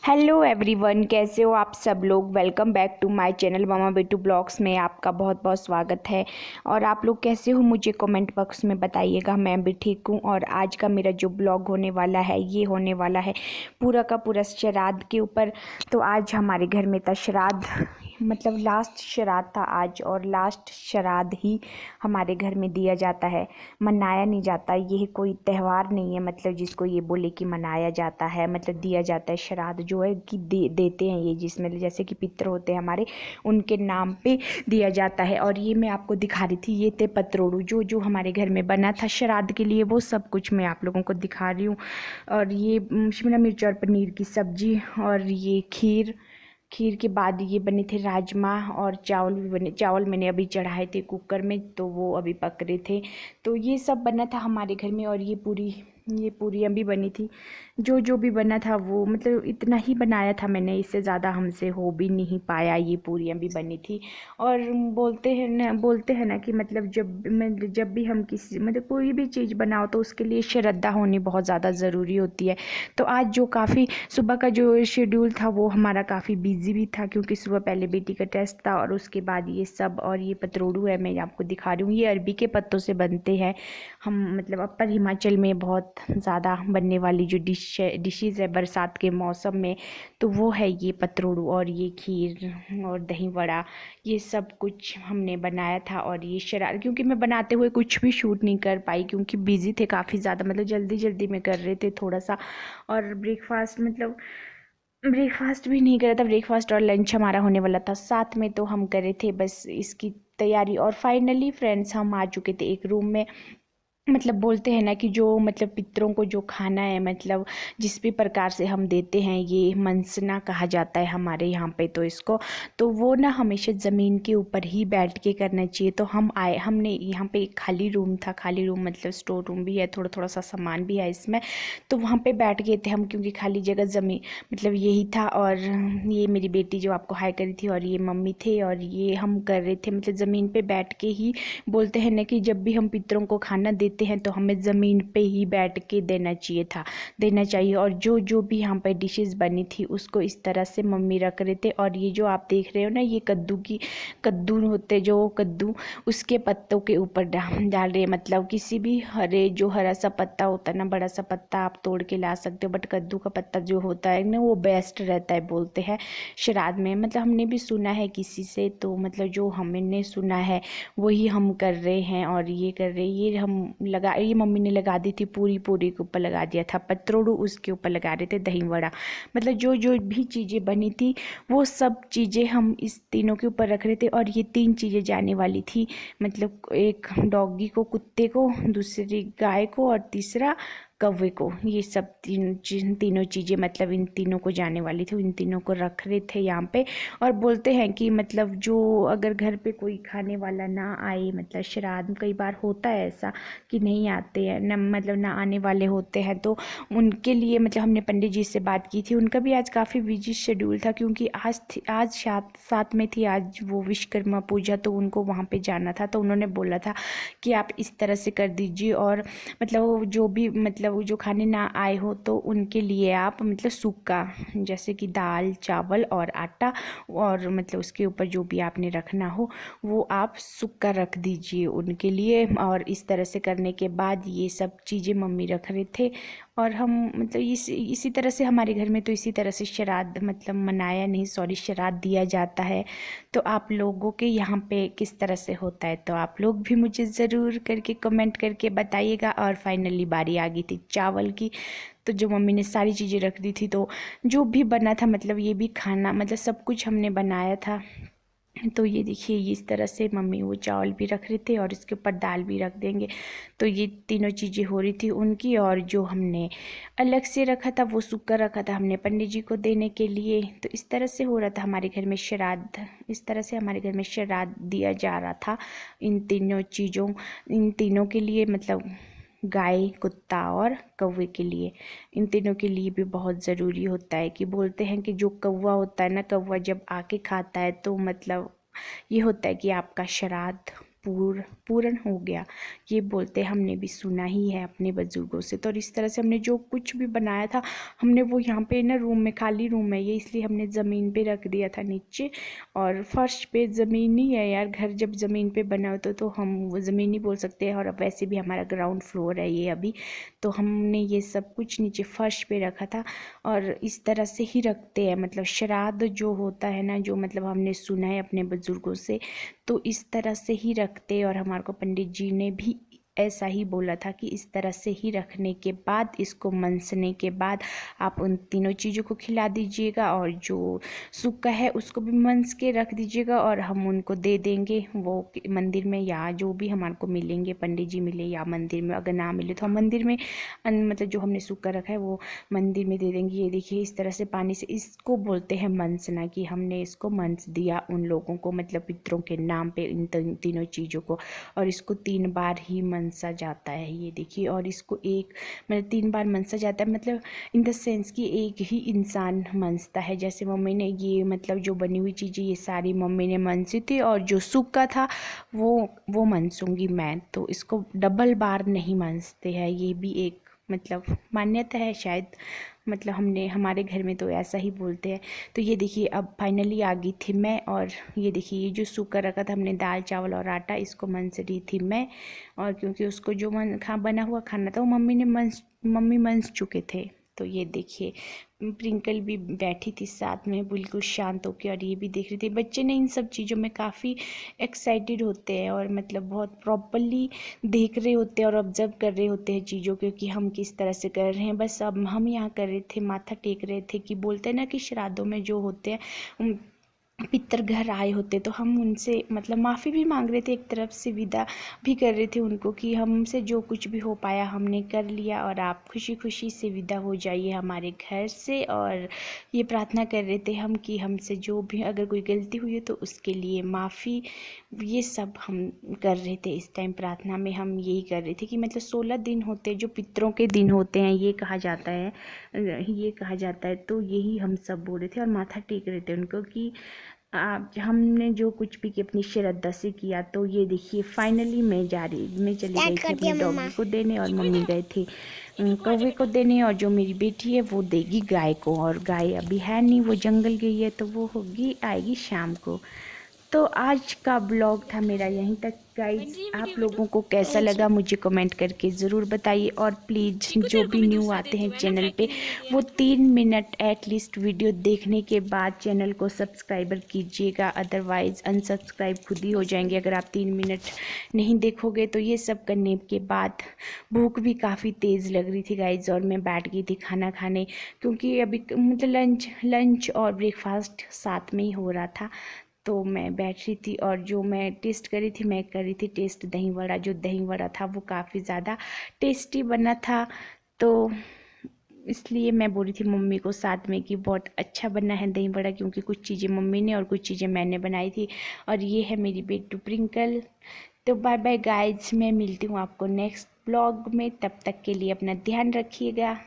Hello everyone, कैसे हो आप सब लोग। Welcome back to my channel Mama Betu blogs में आपका बहुत बहुत स्वागत है। और आप लोग कैसे हो मुझे कमेंट बॉक्स में बताइएगा। मैं भी ठीक हूँ। और आज का मेरा जो ब्लॉग होने वाला है ये होने वाला है पूरा का पूरा श्राद्ध के ऊपर। तो आज हमारे घर में था श्राद्ध, मतलब लास्ट श्राद्ध था आज, और लास्ट श्राद्ध ही हमारे घर में दिया जाता है, मनाया नहीं जाता। ये कोई त्यौहार नहीं है मतलब जिसको ये बोले कि मनाया जाता है, मतलब दिया जाता है। श्राद्ध जो है कि देते हैं ये, जिसमें जैसे कि पितर होते हैं हमारे, उनके नाम पे दिया जाता है। और ये मैं आपको दिखा रही थी, ये थे पतरोड़ू जो जो हमारे घर में बना था श्राद्ध के लिए, वो सब कुछ मैं आप लोगों को दिखा रही हूँ। और ये शिमला मिर्च और पनीर की सब्जी, और ये खीर के बाद ये बने थे राजमा, और चावल भी बने। चावल मैंने अभी चढ़ाए थे कुकर में, तो वो अभी पक रहे थे। तो ये सब बना था हमारे घर में। और ये पूरियाँ भी बनी थी। जो जो भी बना था वो मतलब इतना ही बनाया था मैंने, इससे ज़्यादा हमसे हो भी नहीं पाया। ये पूरियाँ भी बनी थी। और बोलते हैं ना कि मतलब जब भी हम किसी मतलब कोई भी चीज़ बनाओ तो उसके लिए श्रद्धा होनी बहुत ज़्यादा ज़रूरी होती है। तो आज जो काफ़ी सुबह का जो शेड्यूल था वो हमारा काफ़ी बिजी भी था, क्योंकि सुबह पहले बेटी का टेस्ट था और उसके बाद ये सब। और ये पतरोड़ू है, मैं आपको दिखा रही हूँ, ये अरबी के पत्तों से बनते हैं। हम मतलब अपर हिमाचल में बहुत ज़्यादा बनने वाली जो डिशेज़ है बरसात के मौसम में, तो वो है ये पतरोड़ू। और ये खीर और दही वड़ा, ये सब कुछ हमने बनाया था। और ये क्योंकि मैं बनाते हुए कुछ भी शूट नहीं कर पाई, क्योंकि बिजी थे काफ़ी ज़्यादा, मतलब जल्दी जल्दी में कर रहे थे थोड़ा सा। और ब्रेकफास्ट भी नहीं करा था। ब्रेकफास्ट और लंच हमारा होने वाला था साथ में, तो हम करे थे बस इसकी तैयारी। और फाइनली फ्रेंड्स हम आ चुके थे एक रूम में। मतलब बोलते हैं ना कि जो मतलब पितरों को जो खाना है, मतलब जिस भी प्रकार से हम देते हैं, ये मनसना कहा जाता है हमारे यहाँ पे। तो इसको तो वो ना हमेशा ज़मीन के ऊपर ही बैठ के करना चाहिए। तो हमने यहाँ पे एक खाली रूम था, खाली रूम मतलब स्टोर रूम भी है, थोड़ा थोड़ा सा सामान भी है इसमें। तो वहाँ पे बैठ गए थे हम, क्योंकि खाली जगह ज़मीन मतलब यही था। और ये मेरी बेटी जो आपको हाई करी थी, और ये मम्मी थे, और ये हम कर रहे थे मतलब ज़मीन पे बैठ के ही। बोलते हैं ना कि जब भी हम पितरों को खाना देते हैं तो हमें ज़मीन पे ही बैठ के देना चाहिए। और जो जो भी यहाँ पे डिशेस बनी थी उसको इस तरह से मम्मी रख रहे थे। और ये जो आप देख रहे हो ना, ये कद्दू होते, जो कद्दू उसके पत्तों के ऊपर डाल रहे हैं। मतलब किसी भी हरा सा पत्ता होता है ना, बड़ा सा पत्ता आप तोड़ के ला सकते हो, बट कद्दू का पत्ता जो होता है ना वो बेस्ट रहता है बोलते हैं श्राद्ध में। मतलब हमने भी सुना है किसी से, तो मतलब जो हमने सुना है वही हम कर रहे हैं। और ये कर रहे ये मम्मी ने लगा दी थी, पूरी पूरी के ऊपर लगा दिया था पतरोड़ू, उसके ऊपर लगा रहे थे दही वड़ा। मतलब जो जो भी चीज़ें बनी थी वो सब चीज़ें हम इस तीनों के ऊपर रख रहे थे। और ये 3 चीज़ें जाने वाली थी, मतलब एक डॉगी को, कुत्ते को, दूसरी गाय को, और तीसरा कौवे को। ये सब तीनों चीज़ें मतलब इन तीनों को जाने वाली थी, इन तीनों को रख रहे थे यहाँ पे। और बोलते हैं कि मतलब जो अगर घर पे कोई खाने वाला ना आए, मतलब श्राद्ध कई बार होता है ऐसा कि नहीं आते हैं ना, मतलब ना आने वाले होते हैं, तो उनके लिए मतलब हमने पंडित जी से बात की थी। उनका भी आज काफ़ी बिजी शेड्यूल था, क्योंकि आज साथ में थी आज वो विश्वकर्मा पूजा, तो उनको वहाँ पे जाना था। तो उन्होंने बोला था कि आप इस तरह से कर दीजिए, और मतलब जो भी मतलब जो खाने ना आए हो तो उनके लिए आप मतलब सूखा, जैसे कि दाल चावल और आटा, और मतलब उसके ऊपर जो भी आपने रखना हो वो आप सूखा रख दीजिए उनके लिए। और इस तरह से करने के बाद ये सब चीज़ें मम्मी रख रहे थे। और हम मतलब इसी तरह से हमारे घर में तो इसी तरह से श्राद्ध मतलब मनाया नहीं, सॉरी, श्राद्ध दिया जाता है। तो आप लोगों के यहाँ पे किस तरह से होता है, तो आप लोग भी मुझे ज़रूर करके कमेंट करके बताइएगा। और फाइनली बारी आ गई थी चावल की। तो जो मम्मी ने सारी चीज़ें रख दी थी, तो जो भी बना था मतलब ये भी खाना मतलब सब कुछ हमने बनाया था। तो ये देखिए, इस तरह से मम्मी वो चावल भी रख रहे थे और इसके ऊपर दाल भी रख देंगे। तो ये तीनों चीज़ें हो रही थी उनकी। और जो हमने अलग से रखा था वो सूखा रखा था हमने पंडित जी को देने के लिए। तो इस तरह से हो रहा था हमारे घर में श्राद्ध, इस तरह से हमारे घर में श्राद्ध दिया जा रहा था इन तीनों के लिए, मतलब गाय, कुत्ता और कौवे के लिए। इन तीनों के लिए भी बहुत ज़रूरी होता है कि बोलते हैं कि जो कौवा होता है ना, कौवा जब आके खाता है तो मतलब ये होता है कि आपका श्राद्ध पूर्ण हो गया, ये बोलते हमने भी सुना ही है अपने बुजुर्गों से। तो और इस तरह से हमने जो कुछ भी बनाया था हमने वो यहाँ पे ना रूम में, खाली रूम है ये, इसलिए हमने ज़मीन पे रख दिया था नीचे, और फर्श पे ज़मीन ही है यार, घर जब ज़मीन पे बना होता तो हम वो ज़मीन ही बोल सकते हैं। और अब वैसे भी हमारा ग्राउंड फ्लोर है ये अभी, तो हमने ये सब कुछ नीचे फर्श पे रखा था। और इस तरह से ही रखते हैं, मतलब श्राद्ध जो होता है ना, जो मतलब हमने सुना है अपने बुजुर्गों से, तो इस तरह से ही रखते। और हमारे को पंडित जी ने भी ऐसा ही बोला था कि इस तरह से ही रखने के बाद, इसको मनसने के बाद आप उन तीनों चीज़ों को खिला दीजिएगा, और जो सूखा है उसको भी मनस के रख दीजिएगा, और हम उनको दे देंगे वो मंदिर में, या जो भी हमारे को मिलेंगे, पंडित जी मिले या मंदिर में, अगर ना मिले तो हम मंदिर में मतलब जो हमने सूखा रखा है वो मंदिर में दे देंगे। ये देखिए इस तरह से पानी से, इसको बोलते हैं मनसना, कि हमने इसको मनस दिया उन लोगों को, मतलब पितरों के नाम पे इन तीनों चीज़ों को। और इसको 3 बार ही मनसा जाता है, ये देखिए। और इसको एक मतलब 3 बार मनसा जाता है, मतलब इन द सेंस कि एक ही इंसान मनसता है। जैसे मम्मी ने ये मतलब जो बनी हुई चीज़ें ये सारी मम्मी ने मनसी थी, और जो सूखा था वो मनसूंगी मैं, तो इसको डबल बार नहीं मनसते हैं, ये भी एक मतलब मान्यता है शायद, मतलब हमने हमारे घर में तो ऐसा ही बोलते हैं। तो ये देखिए अब फाइनली आ गई थी मैं, और ये देखिए ये जो सूखा रखा था हमने दाल चावल और आटा, इसको मनस रही थी मैं। और क्योंकि उसको जो बना हुआ खाना था वो मम्मी मनस चुके थे। तो ये देखिए प्रिंकल भी बैठी थी साथ में बिल्कुल शांत होकर, और ये भी देख रही थी। बच्चे ने इन सब चीज़ों में काफ़ी एक्साइटेड होते हैं, और मतलब बहुत प्रॉपरली देख रहे होते हैं और ऑब्जर्व कर रहे होते हैं चीज़ों को कि हम किस तरह से कर रहे हैं। बस अब हम यहाँ कर रहे थे, माथा टेक रहे थे, कि बोलते हैं ना कि श्राद्धों में जो होते हैं पितर घर आए होते तो हम उनसे मतलब माफ़ी भी मांग रहे थे, एक तरफ से विदा भी कर रहे थे उनको, कि हमसे जो कुछ भी हो पाया हमने कर लिया, और आप खुशी खुशी से विदा हो जाइए हमारे घर से। और ये प्रार्थना कर रहे थे हम कि हमसे जो भी अगर कोई गलती हुई है तो उसके लिए माफ़ी, ये सब हम कर रहे थे इस टाइम प्रार्थना में। हम यही कर रहे थे कि मतलब 16 दिन होते हैं जो पितरों के दिन होते हैं, ये कहा जाता है, तो यही हम सब बोल रहे थे और माथा टेक रहे थे उनको कि हमने जो कुछ भी की अपनी श्रद्धा से किया। तो ये देखिए फाइनली मैं चली गई थी अपने डॉगी को देने, और मम्मी गए थे कौवे को देने, और जो मेरी बेटी है वो देगी गाय को, और गाय अभी है नहीं, वो जंगल गई है, तो वो आएगी शाम को। तो आज का ब्लॉग था मेरा यहीं तक गाइज। आप लोगों को कैसा लगा मुझे कमेंट करके ज़रूर बताइए, और प्लीज़ जो भी न्यू आते हैं चैनल पे वो 3 मिनट एटलीस्ट वीडियो देखने के बाद चैनल को सब्सक्राइबर कीजिएगा, अदरवाइज़ अनसब्सक्राइब खुद ही हो जाएंगे अगर आप 3 मिनट नहीं देखोगे। तो ये सब करने के बाद भूख भी काफ़ी तेज़ लग रही थी गाइज, और मैं बैठ गई थी खाना खाने, क्योंकि अभी मतलब लंच और ब्रेकफास्ट साथ में ही हो रहा था। तो मैं बैठ रही थी, और जो मैं टेस्ट करी थी, मैं करी थी टेस्ट दही वड़ा। जो दही वड़ा था वो काफ़ी ज़्यादा टेस्टी बना था, तो इसलिए मैं बोल रही थी मम्मी को साथ में कि बहुत अच्छा बना है दही वड़ा, क्योंकि कुछ चीज़ें मम्मी ने और कुछ चीज़ें मैंने बनाई थी। और ये है मेरी बेटू प्रिंकल। तो बाय बाय गाइज, मैं मिलती हूँ आपको नेक्स्ट ब्लॉग में, तब तक के लिए अपना ध्यान रखिएगा।